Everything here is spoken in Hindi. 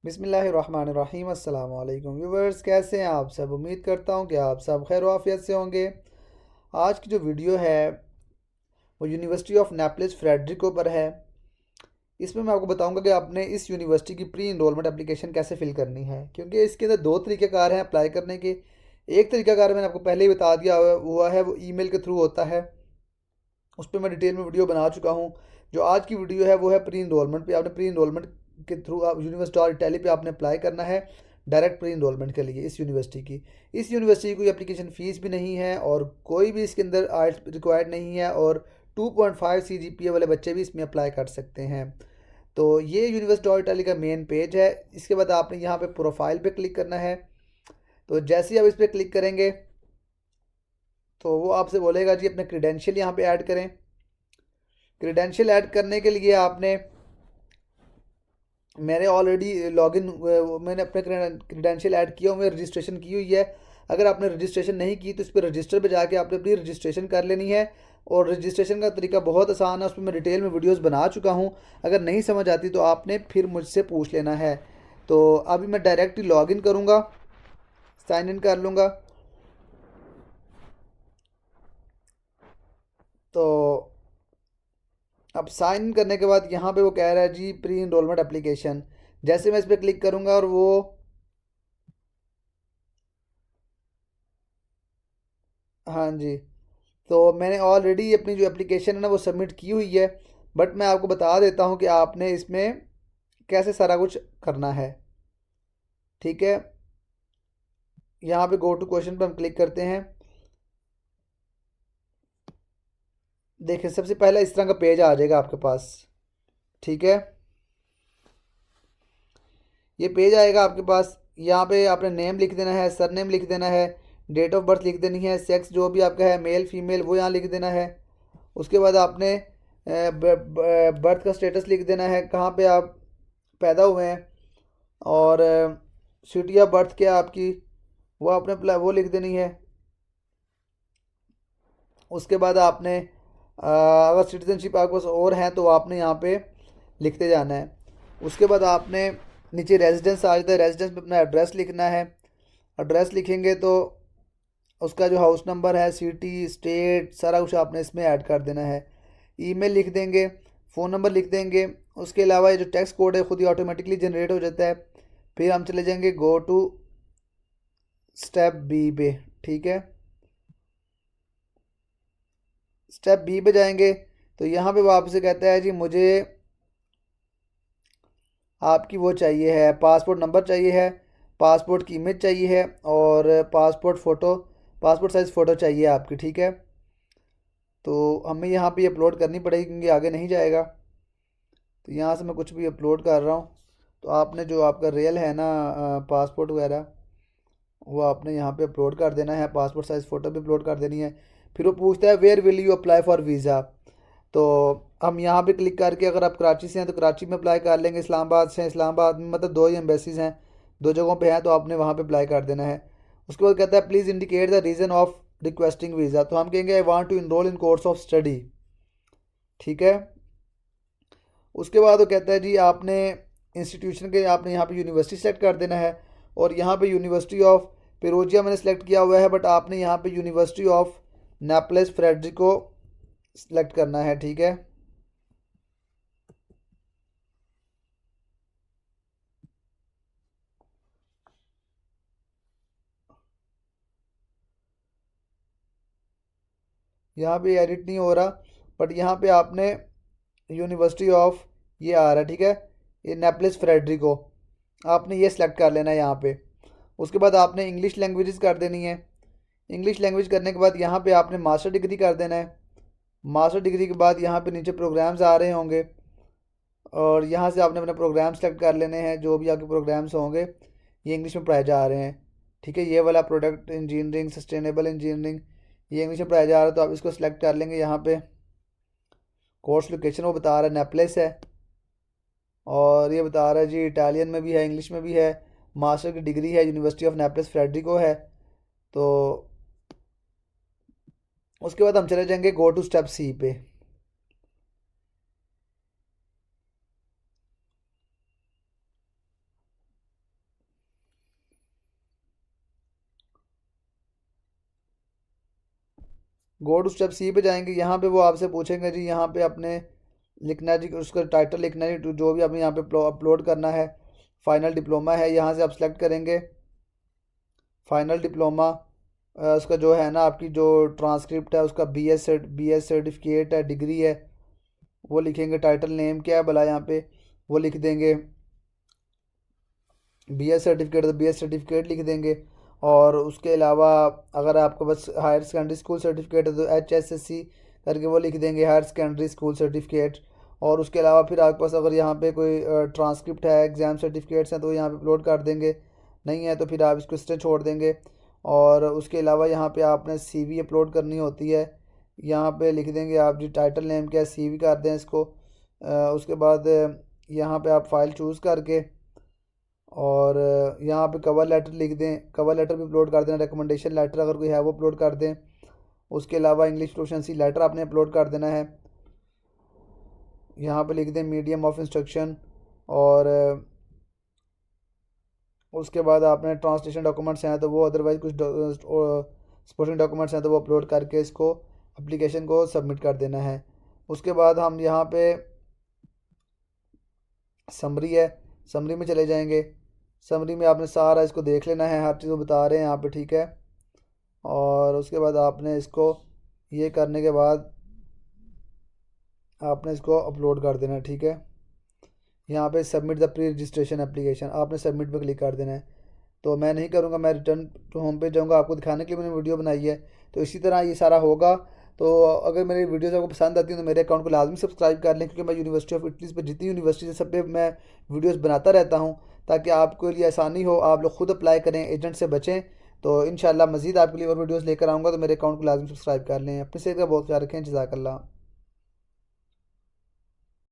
बिस्मिल्लाहिर्रहमानिर्रहीम। अस्सलाम वालेकुम व्यूवर्स, कैसे हैं आप सब। उम्मीद करता हूं कि आप सब खैर वाफियत से होंगे। आज की जो वीडियो है वो यूनिवर्सिटी ऑफ नेपल्स फ्रेडरिको पर है। इसमें मैं आपको बताऊंगा कि आपने इस यूनिवर्सिटी की प्री इनरोलमेंट एप्लीकेशन कैसे फ़िल करनी है, क्योंकि इसके अंदर दो तरीक़ेकार हैं अप्लाई करने के। एक तरीक़ाकार मैंने आपको पहले ही बता दिया हुआ है, वो ईमेल के थ्रू होता है। उस पर मैं डिटेल में वीडियो बना चुका हूँ। जो आज की वीडियो है वो है प्री इनरोलमेंट पे। आपने प्री इनरोलमेंट के थ्रू आप यूनिवर्सिटी और टेली पे आपने अप्लाई करना है डायरेक्ट प्री इनरोलमेंट के लिए। इस यूनिवर्सिटी की कोई एप्लीकेशन फ़ीस भी नहीं है और कोई भी इसके अंदर आइल्स रिक्वायर्ड नहीं है, और 2.5 CGPA वाले बच्चे भी इसमें अप्लाई कर सकते हैं। तो ये यूनिवर्सिटी और टेली का मेन पेज है। इसके बाद आपने यहाँ पे प्रोफाइल पे क्लिक करना है। तो जैसे ही आप इस पर क्लिक करेंगे तो वो आपसे बोलेगा जी अपने क्रीडेंशियल यहाँ पे ऐड करें। क्रीडेंशियल ऐड करने के लिए आपने मैंने ऑलरेडी लॉगिन मैंने अपने क्रीडेंशियल ऐड किया हुआ है, रजिस्ट्रेशन की हुई है। अगर आपने रजिस्ट्रेशन नहीं की तो इस पर रजिस्टर पे जाके आपने अपनी रजिस्ट्रेशन कर लेनी है। और रजिस्ट्रेशन का तरीका बहुत आसान है, उसमें मैं डिटेल में वीडियोस बना चुका हूँ। अगर नहीं समझ आती तो आपने फिर मुझसे पूछ लेना है। तो अभी मैं डायरेक्ट ही लॉगिन करूँगा, साइन इन कर लूँगा। तो अब साइन इन करने के बाद यहाँ पे वो कह रहा है जी प्री इनरोलमेंट एप्लीकेशन। जैसे मैं इस पर क्लिक करूँगा और वो हाँ जी, तो मैंने ऑलरेडी अपनी जो एप्लीकेशन है ना वो सबमिट की हुई है। बट मैं आपको बता देता हूँ कि आपने इसमें कैसे सारा कुछ करना है। ठीक है, यहाँ पे गो टू क्वेश्चन पर हम क्लिक करते हैं। देखिए सबसे पहला इस तरह का पेज आ जाएगा आपके पास। ठीक है, ये पेज आएगा आपके पास। यहाँ पे आपने नेम लिख देना है, सरनेम लिख देना है, डेट ऑफ बर्थ लिख देनी है, सेक्स जो भी आपका है मेल फीमेल वो यहाँ लिख देना है। उसके बाद आपने बर्थ का स्टेटस लिख देना है, कहाँ पे आप पैदा हुए हैं, और सिटी ऑफ बर्थ क्या है आपकी वो आपने वो लिख देनी है। उसके बाद आपने अगर सिटीजनशिप आपके पास और है तो आपने यहाँ पे लिखते जाना है। उसके बाद आपने नीचे रेजिडेंस आ जाता है, रेजिडेंस में अपना एड्रेस लिखना है। एड्रेस लिखेंगे तो उसका जो हाउस नंबर है, सिटी, स्टेट, सारा कुछ आपने इसमें ऐड कर देना है। ईमेल लिख देंगे, फ़ोन नंबर लिख देंगे। उसके अलावा ये जो टेक्स्ट कोड है खुद ही ऑटोमेटिकली जनरेट हो जाता है। फिर हम चले जाएंगे गो टू स्टेप बी पे। ठीक है, स्टेप बी पे जाएंगे तो यहाँ पे वो आपसे कहता है जी मुझे आपकी वो चाहिए है, पासपोर्ट नंबर चाहिए है, पासपोर्ट की इमेज चाहिए है, और पासपोर्ट साइज़ फ़ोटो चाहिए आपकी। ठीक है, तो हमें यहाँ पे अपलोड करनी पड़ेगी क्योंकि आगे नहीं जाएगा। तो यहाँ से मैं कुछ भी अपलोड कर रहा हूँ। तो आपने जो आपका रियल है ना पासपोर्ट वगैरह वो आपने यहाँ पे अपलोड कर देना है, पासपोर्ट साइज़ फ़ोटो भी अपलोड कर देनी है। फिर वो पूछता है where will you apply for visa. तो हम यहाँ पे क्लिक करके, अगर आप कराची से हैं तो कराची में अप्लाई कर लेंगे, इस्लामाबाद से हैं इस्लामाबाद में, मतलब दो ही एम्बेसीज हैं, दो जगहों पे हैं, तो आपने वहाँ पे अप्लाई कर देना है। उसके बाद कहता है please indicate the reason of requesting visa. तो हम कहेंगे I want to enroll in course of study. ठीक है, उसके बाद वो कहता है जी आपने इंस्टीट्यूशन के आपने यहाँ पे यूनिवर्सिटी सेलेक्ट कर देना है। और यहाँ पे यूनिवर्सिटी ऑफ पेरोजिया मैंने सेलेक्ट किया हुआ है, बट आपने यहाँ पे university of Naples Frederico select करना है। ठीक है, यहाँ पे एडिट नहीं हो रहा, बट यहाँ पे आपने यूनिवर्सिटी ऑफ ये आ रहा है। ठीक है, ये नेपल्स फ्रेडरिको, आपने ये सेलेक्ट कर लेना है यहाँ पे। उसके बाद आपने इंग्लिश लैंग्वेजेस कर देनी है। इंग्लिश लैंग्वेज करने के बाद यहाँ पे आपने मास्टर डिग्री कर देना है। मास्टर डिग्री के बाद यहाँ पे नीचे प्रोग्राम्स आ रहे होंगे, और यहाँ से आपने अपने प्रोग्राम सेलेक्ट कर लेने हैं, जो भी आपके प्रोग्राम्स होंगे ये इंग्लिश में पढ़ाए जा रहे हैं। ठीक है, ये वाला प्रोडक्ट इंजीनियरिंग, सस्टेनेबल इंजीनियरिंग, ये इंग्लिश में पढ़ाया जा रहा है, तो आप इसको सिलेक्ट कर लेंगे। यहाँ पे कोर्स लोकेशन वो बता रहा है नेपलेस है, और ये बता रहा है जी इटालियन में भी है, इंग्लिश में भी है। मास्टर की डिग्री है, यूनिवर्सिटी ऑफ नेपल्स फ्रेडरिको है। तो उसके बाद हम चले जाएंगे गो टू स्टेप सी पे। गो टू स्टेप सी पे जाएंगे। यहाँ पे वो आपसे पूछेंगे जी, यहाँ पे आपने लिखना है जी, उसका टाइटल लिखना है जी, जो भी आपने यहाँ पे अपलोड करना है। फाइनल डिप्लोमा है, यहाँ से आप सेलेक्ट करेंगे फाइनल डिप्लोमा। उसका जो है ना, आपकी जो ट्रांसक्रिप्ट है उसका बी एस सर्टिफिकेट है, डिग्री है, वो लिखेंगे। टाइटल नेम क्या है भला, यहाँ पे वो लिख देंगे। बी एस सर्टिफिकेट तो बी एस सर्टिफिकेट लिख देंगे। और उसके अलावा अगर आपके पास हायर सेकेंडरी स्कूल सर्टिफिकेट है तो HSSC करके वो लिख देंगे, हायर सेकेंडरी स्कूल सर्टिफिकेट। और उसके अलावा फिर आपके पास अगर यहाँ पे कोई ट्रांसक्रिप्ट है, एग्ज़ाम सर्टिफिकेट्स हैं, तो यहाँ पे अपलोड कर देंगे। नहीं है तो फिर आप इसको इस तरह छोड़ देंगे। और उसके अलावा यहाँ पे आपने CV अपलोड करनी होती है। यहाँ पे लिख देंगे आप जी, टाइटल नेम क्या है, CV कर दें इसको। उसके बाद यहाँ पे आप फाइल चूज़ करके और यहाँ पे कवर लेटर लिख दें, कवर लेटर भी अपलोड कर देना। रिकमेंडेशन लेटर अगर कोई है वो अपलोड कर दें। उसके अलावा इंग्लिश प्रोफिशिएंसी लेटर आपने अपलोड कर देना है। यहाँ पे लिख दें मीडियम ऑफ इंस्ट्रक्शन। और उसके बाद आपने ट्रांसलेशन डॉक्यूमेंट्स हैं तो वो, अदरवाइज़ कुछ सपोर्टिंग डॉक्यूमेंट्स हैं तो वो अपलोड करके इसको एप्लीकेशन को सबमिट कर देना है। उसके बाद हम यहाँ पे समरी है, समरी में चले जाएंगे। समरी में आपने सारा इसको देख लेना है, हर चीज़ को बता रहे हैं यहाँ पे, ठीक है। और उसके बाद आपने इसको ये करने के बाद आपने इसको अपलोड कर देना है, ठीक है। यहाँ पे submit the pre registration application, आपने सबमिट पे क्लिक कर देना है। तो मैं नहीं करूँगा, मैं रिटर्न टू होम पे जाऊँगा, आपको दिखाने के लिए मैंने वीडियो बनाई है। तो इसी तरह ये सारा होगा। तो अगर मेरी वीडियोस आपको पसंद आती है तो मेरे अकाउंट को लाजमी सब्सक्राइब कर लें, क्योंकि मैं यूनिवर्सिटी ऑफ इटली पर जितनी यूनिवर्सिटी है सब पे मैं वीडियोस बनाता रहता हूँ, ताकि आपके लिए आसानी हो, आप लोग खुद अप्लाई करें, एजेंट से बचें। तो इंशाल्लाह मज़ीद आपके लिए और वीडियोस लेकर आऊँगा, तो मेरे अकाउंट को लाजमी सब्सक्राइब कर लें। अपनी सेहत का बहुत ख्याल रखें। जज़ाकल्लाह।